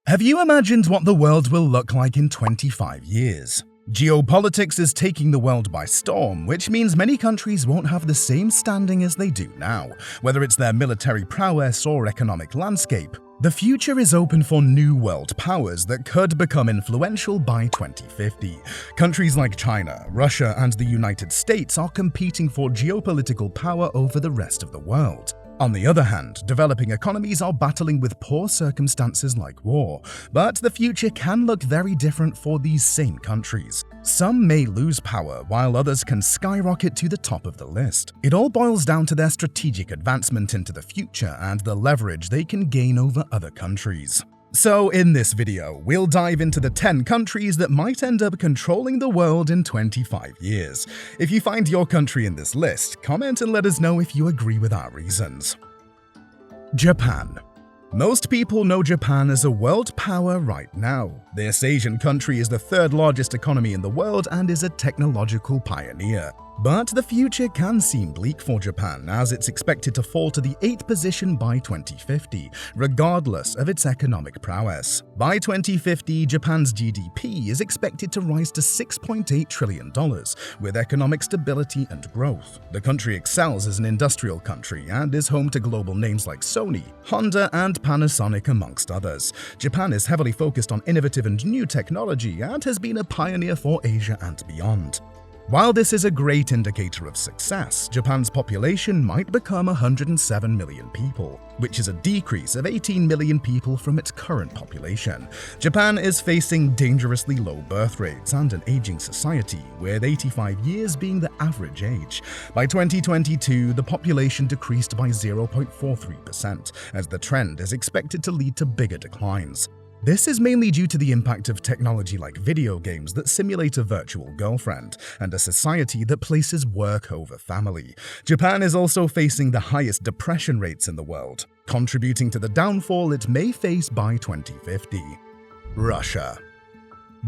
Have you imagined what the world will look like in 25 years? Geopolitics is taking the world by storm, which means many countries won't have the same standing as they do now, whether it's their military prowess or economic landscape. The future is open for new world powers that could become influential by 2050. Countries like China, Russia, and the United States are competing for geopolitical power over the rest of the world. On the other hand, developing economies are battling with poor circumstances like war, but the future can look very different for these same countries. Some may lose power, while others can skyrocket to the top of the list. It all boils down to their strategic advancement into the future and the leverage they can gain over other countries. So in this video, we'll dive into the 10 countries that might end up controlling the world in 25 years. If you find your country in this list, comment and let us know if you agree with our reasons. Japan. Most people know Japan as a world power right now. This Asian country is the third largest economy in the world and is a technological pioneer. But the future can seem bleak for Japan, as it's expected to fall to the 8th position by 2050, regardless of its economic prowess. By 2050, Japan's GDP is expected to rise to $6.8 trillion, with economic stability and growth. The country excels as an industrial country and is home to global names like Sony, Honda, and Panasonic, amongst others. Japan is heavily focused on innovative and new technology and has been a pioneer for Asia and beyond. While this is a great indicator of success, Japan's population might become 107 million people, which is a decrease of 18 million people from its current population. Japan is facing dangerously low birth rates and an aging society, with 85 years being the average age. By 2022, the population decreased by 0.43%, as the trend is expected to lead to bigger declines. This is mainly due to the impact of technology like video games that simulate a virtual girlfriend, and a society that places work over family. Japan is also facing the highest depression rates in the world, contributing to the downfall it may face by 2050. Russia.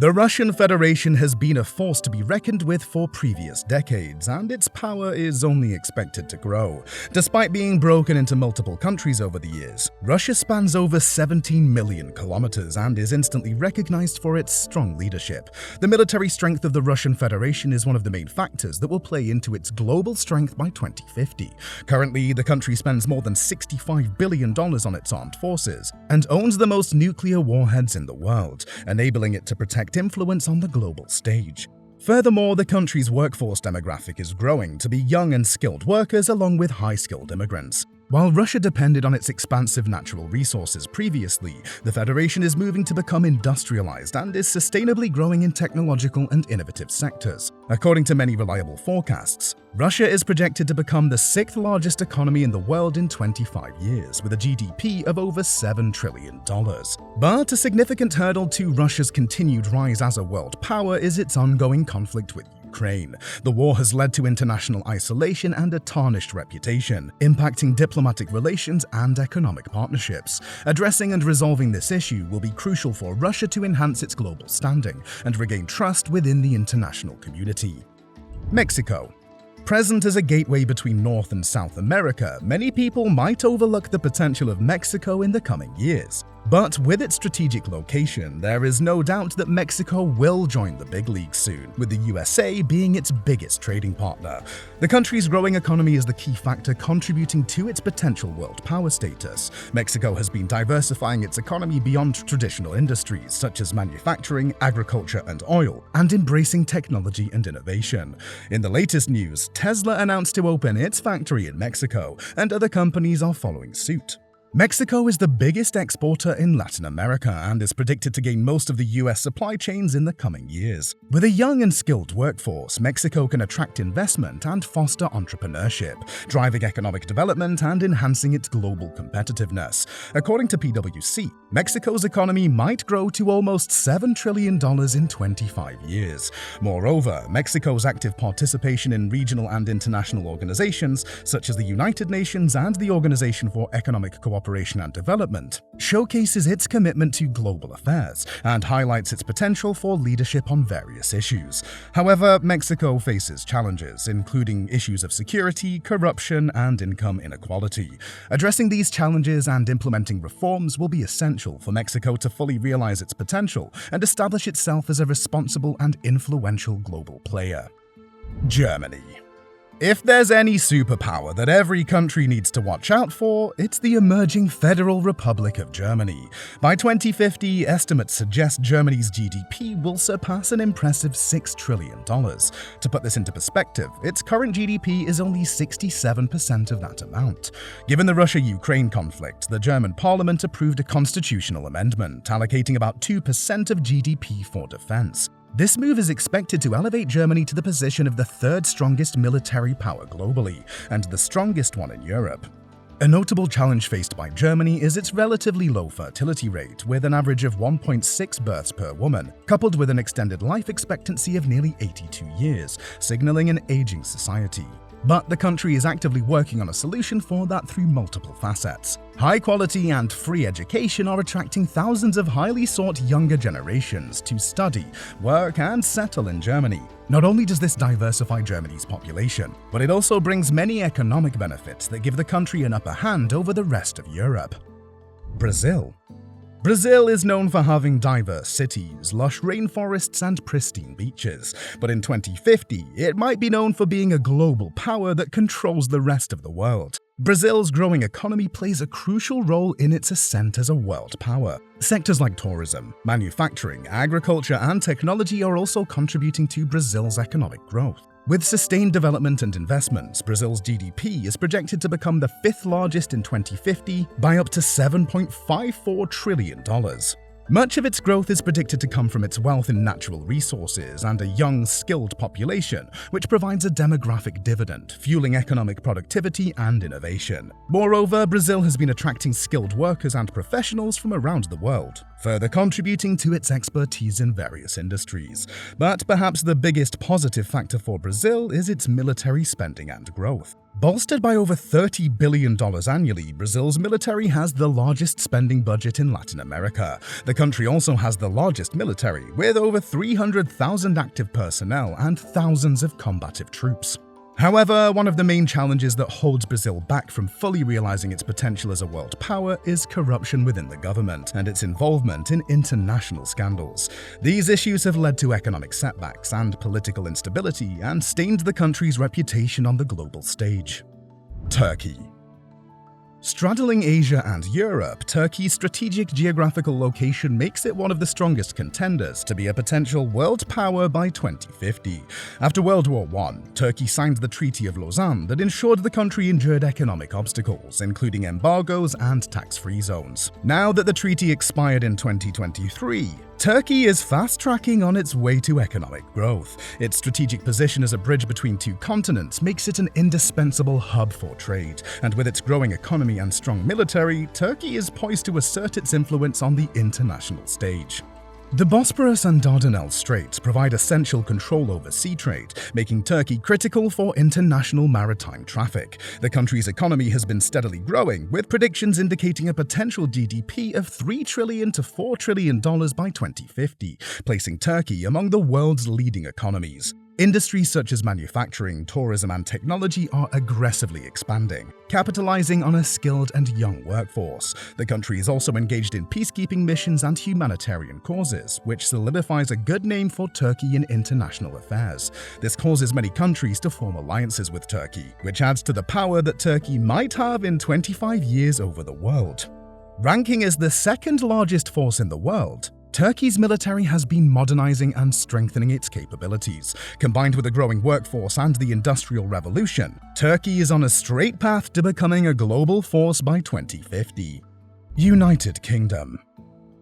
The Russian Federation has been a force to be reckoned with for previous decades, and its power is only expected to grow. Despite being broken into multiple countries over the years, Russia spans over 17 million kilometers and is instantly recognized for its strong leadership. The military strength of the Russian Federation is one of the main factors that will play into its global strength by 2050. Currently, the country spends more than $65 billion on its armed forces and owns the most nuclear warheads in the world, enabling it to protect influence on the global stage. Furthermore, the country's workforce demographic is growing to be young and skilled workers along with high-skilled immigrants. While Russia depended on its expansive natural resources previously, the Federation is moving to become industrialized and is sustainably growing in technological and innovative sectors. According to many reliable forecasts, Russia is projected to become the 6th largest economy in the world in 25 years, with a GDP of over $7 trillion. But a significant hurdle to Russia's continued rise as a world power is its ongoing conflict with Ukraine. The war has led to international isolation and a tarnished reputation, impacting diplomatic relations and economic partnerships. Addressing and resolving this issue will be crucial for Russia to enhance its global standing and regain trust within the international community. Mexico. Present as a gateway between North and South America, many people might overlook the potential of Mexico in the coming years. But with its strategic location, there is no doubt that Mexico will join the big leagues soon, with the USA being its biggest trading partner. The country's growing economy is the key factor contributing to its potential world power status. Mexico has been diversifying its economy beyond traditional industries such as manufacturing, agriculture, and oil, and embracing technology and innovation. In the latest news, Tesla announced to open its factory in Mexico, and other companies are following suit. Mexico is the biggest exporter in Latin America and is predicted to gain most of the US supply chains in the coming years. With a young and skilled workforce, Mexico can attract investment and foster entrepreneurship, driving economic development and enhancing its global competitiveness. According to PwC, Mexico's economy might grow to almost $7 trillion in 25 years. Moreover, Mexico's active participation in regional and international organizations such as the United Nations and the Organization for Economic Cooperation cooperation and development, showcases its commitment to global affairs and highlights its potential for leadership on various issues. However, Mexico faces challenges, including issues of security, corruption, and income inequality. Addressing these challenges and implementing reforms will be essential for Mexico to fully realize its potential and establish itself as a responsible and influential global player. Germany. If there's any superpower that every country needs to watch out for, it's the emerging Federal Republic of Germany. By 2050, estimates suggest Germany's GDP will surpass an impressive $6 trillion. To put this into perspective, its current GDP is only 67% of that amount. Given the Russia-Ukraine conflict, the German parliament approved a constitutional amendment allocating about 2% of GDP for defense. This move is expected to elevate Germany to the position of the third strongest military power globally, and the strongest one in Europe. A notable challenge faced by Germany is its relatively low fertility rate, with an average of 1.6 births per woman, coupled with an extended life expectancy of nearly 82 years, signaling an aging society. But the country is actively working on a solution for that through multiple facets. High quality and free education are attracting thousands of highly sought younger generations to study, work, and settle in Germany. Not only does this diversify Germany's population, but it also brings many economic benefits that give the country an upper hand over the rest of Europe. Brazil. Brazil is known for having diverse cities, lush rainforests, and pristine beaches, but in 2050, it might be known for being a global power that controls the rest of the world. Brazil's growing economy plays a crucial role in its ascent as a world power. Sectors like tourism, manufacturing, agriculture, and technology are also contributing to Brazil's economic growth. With sustained development and investments, Brazil's GDP is projected to become the fifth largest in 2050 by up to $7.54 trillion. Much of its growth is predicted to come from its wealth in natural resources and a young, skilled population, which provides a demographic dividend, fueling economic productivity and innovation. Moreover, Brazil has been attracting skilled workers and professionals from around the world, further contributing to its expertise in various industries. But perhaps the biggest positive factor for Brazil is its military spending and growth. Bolstered by over $30 billion annually, Brazil's military has the largest spending budget in Latin America. The country also has the largest military, with over 300,000 active personnel and thousands of combative troops. However, one of the main challenges that holds Brazil back from fully realizing its potential as a world power is corruption within the government and its involvement in international scandals. These issues have led to economic setbacks and political instability and stained the country's reputation on the global stage. Turkey. Straddling Asia and Europe, Turkey's strategic geographical location makes it one of the strongest contenders to be a potential world power by 2050. After World War I, Turkey signed the Treaty of Lausanne that ensured the country endured economic obstacles, including embargoes and tax-free zones. Now that the treaty expired in 2023, Turkey is fast-tracking on its way to economic growth. Its strategic position as a bridge between two continents makes it an indispensable hub for trade, and with its growing economy and strong military, Turkey is poised to assert its influence on the international stage. The Bosporus and Dardanelles Straits provide essential control over sea trade, making Turkey critical for international maritime traffic. The country's economy has been steadily growing, with predictions indicating a potential GDP of $3 trillion to $4 trillion by 2050, placing Turkey among the world's leading economies. Industries such as manufacturing, tourism, and technology are aggressively expanding, capitalizing on a skilled and young workforce. The country is also engaged in peacekeeping missions and humanitarian causes, which solidifies a good name for Turkey in international affairs. This causes many countries to form alliances with Turkey, which adds to the power that Turkey might have in 25 years over the world. Ranking as the second largest force in the world, Turkey's military has been modernizing and strengthening its capabilities. Combined with a growing workforce and the Industrial Revolution, Turkey is on a straight path to becoming a global force by 2050. United Kingdom.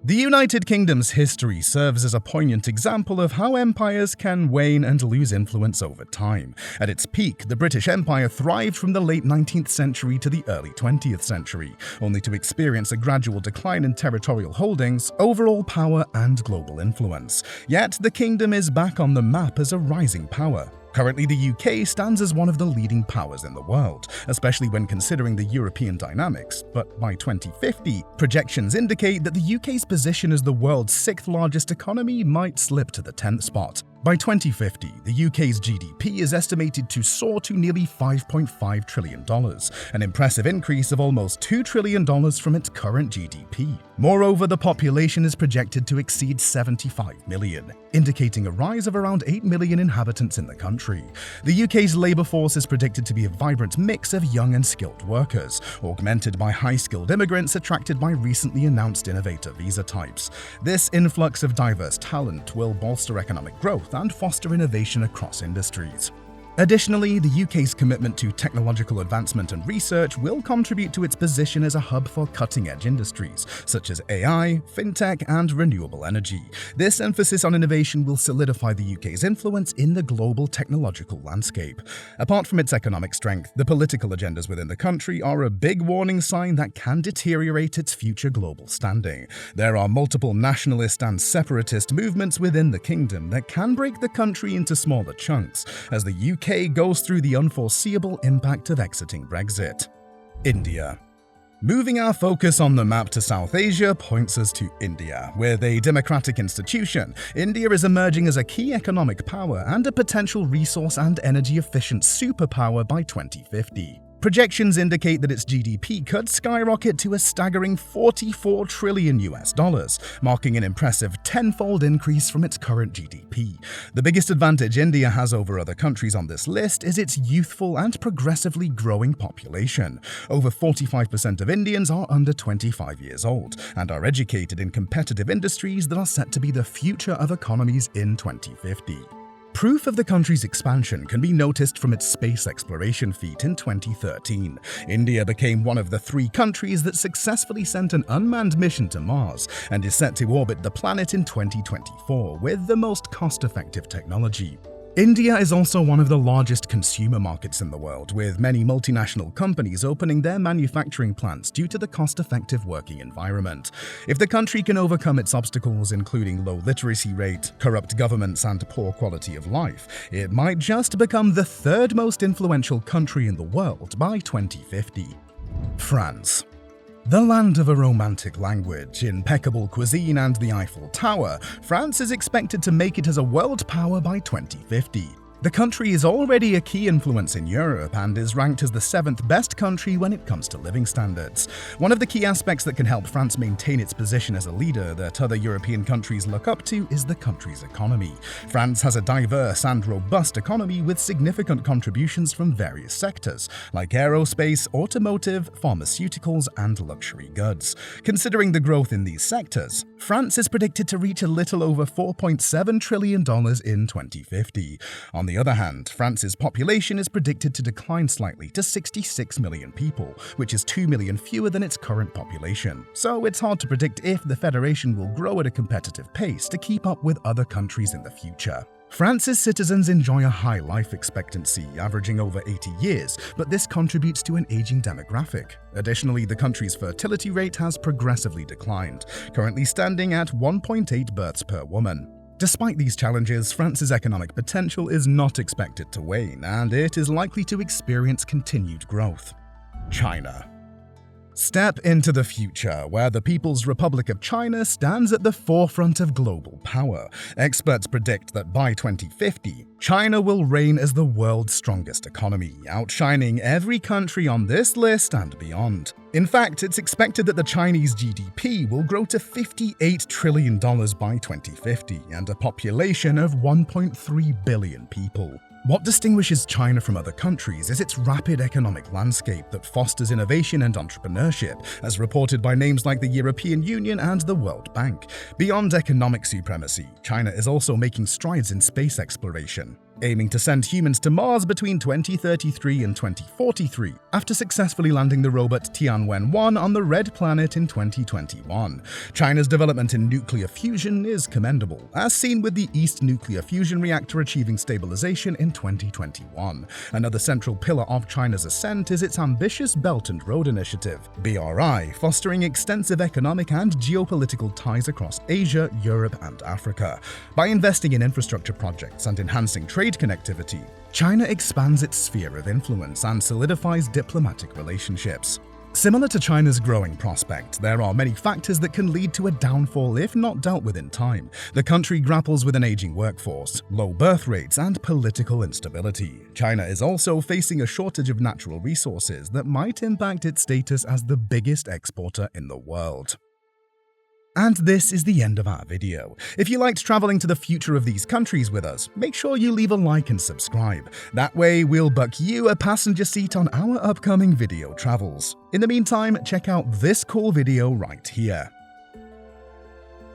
The United Kingdom's history serves as a poignant example of how empires can wane and lose influence over time. At its peak, the British Empire thrived from the late 19th century to the early 20th century, only to experience a gradual decline in territorial holdings, overall power, and global influence. Yet, the kingdom is back on the map as a rising power. Currently, the UK stands as one of the leading powers in the world, especially when considering the European dynamics, but by 2050, projections indicate that the UK's position as the world's sixth largest economy might slip to the 10th spot. By 2050, the UK's GDP is estimated to soar to nearly $5.5 trillion, an impressive increase of almost $2 trillion from its current GDP. Moreover, the population is projected to exceed 75 million, indicating a rise of around 8 million inhabitants in the country. The UK's labour force is predicted to be a vibrant mix of young and skilled workers, augmented by high-skilled immigrants attracted by recently announced innovator visa types. This influx of diverse talent will bolster economic growth and foster innovation across industries. Additionally, the UK's commitment to technological advancement and research will contribute to its position as a hub for cutting-edge industries, such as AI, fintech, and renewable energy. This emphasis on innovation will solidify the UK's influence in the global technological landscape. Apart from its economic strength, the political agendas within the country are a big warning sign that can deteriorate its future global standing. There are multiple nationalist and separatist movements within the kingdom that can break the country into smaller chunks, as the UK goes through the unforeseeable impact of exiting Brexit. India. Moving our focus on the map to South Asia points us to India. With a democratic institution, India is emerging as a key economic power and a potential resource and energy-efficient superpower by 2050. Projections indicate that its GDP could skyrocket to a staggering $44 trillion, marking an impressive tenfold increase from its current GDP. The biggest advantage India has over other countries on this list is its youthful and progressively growing population. Over 45% of Indians are under 25 years old and are educated in competitive industries that are set to be the future of economies in 2050. Proof of the country's expansion can be noticed from its space exploration feat in 2013. India became one of the 3 countries that successfully sent an unmanned mission to Mars and is set to orbit the planet in 2024 with the most cost-effective technology. India is also one of the largest consumer markets in the world, with many multinational companies opening their manufacturing plants due to the cost-effective working environment. If the country can overcome its obstacles, including low literacy rate, corrupt governments, and poor quality of life, it might just become the 3rd most influential country in the world by 2050. France. The land of a romantic language, impeccable cuisine, and the Eiffel Tower, France is expected to make it as a world power by 2050. The country is already a key influence in Europe and is ranked as the 7th best country when it comes to living standards. One of the key aspects that can help France maintain its position as a leader that other European countries look up to is the country's economy. France has a diverse and robust economy with significant contributions from various sectors, like aerospace, automotive, pharmaceuticals, and luxury goods. Considering the growth in these sectors, France is predicted to reach a little over $4.7 trillion in 2050. On the other hand, France's population is predicted to decline slightly to 66 million people, which is 2 million fewer than its current population. So it's hard to predict if the federation will grow at a competitive pace to keep up with other countries in the future. France's citizens enjoy a high life expectancy, averaging over 80 years, but this contributes to an aging demographic. Additionally, the country's fertility rate has progressively declined, currently standing at 1.8 births per woman. Despite these challenges, France's economic potential is not expected to wane, and it is likely to experience continued growth. China. Step into the future, where the People's Republic of China stands at the forefront of global power. Experts predict that by 2050, China will reign as the world's strongest economy, outshining every country on this list and beyond. In fact, it's expected that the Chinese GDP will grow to $58 trillion by 2050 and a population of 1.3 billion people. What distinguishes China from other countries is its rapid economic landscape that fosters innovation and entrepreneurship, as reported by names like the European Union and the World Bank. Beyond economic supremacy, China is also making strides in space exploration, aiming to send humans to Mars between 2033 and 2043, after successfully landing the robot Tianwen-1 on the Red Planet in 2021. China's development in nuclear fusion is commendable, as seen with the East Nuclear Fusion Reactor achieving stabilization in 2021. Another central pillar of China's ascent is its ambitious Belt and Road Initiative, BRI, fostering extensive economic and geopolitical ties across Asia, Europe, and Africa. By investing in infrastructure projects and enhancing trade trade connectivity. China expands its sphere of influence and solidifies diplomatic relationships. Similar to China's growing prospect, there are many factors that can lead to a downfall if not dealt with in time. The country grapples with an aging workforce, low birth rates, and political instability. China is also facing a shortage of natural resources that might impact its status as the biggest exporter in the world. And this is the end of our video. If you liked traveling to the future of these countries with us, make sure you leave a like and subscribe. That way we'll book you a passenger seat on our upcoming video travels. In the meantime, check out this cool video right here.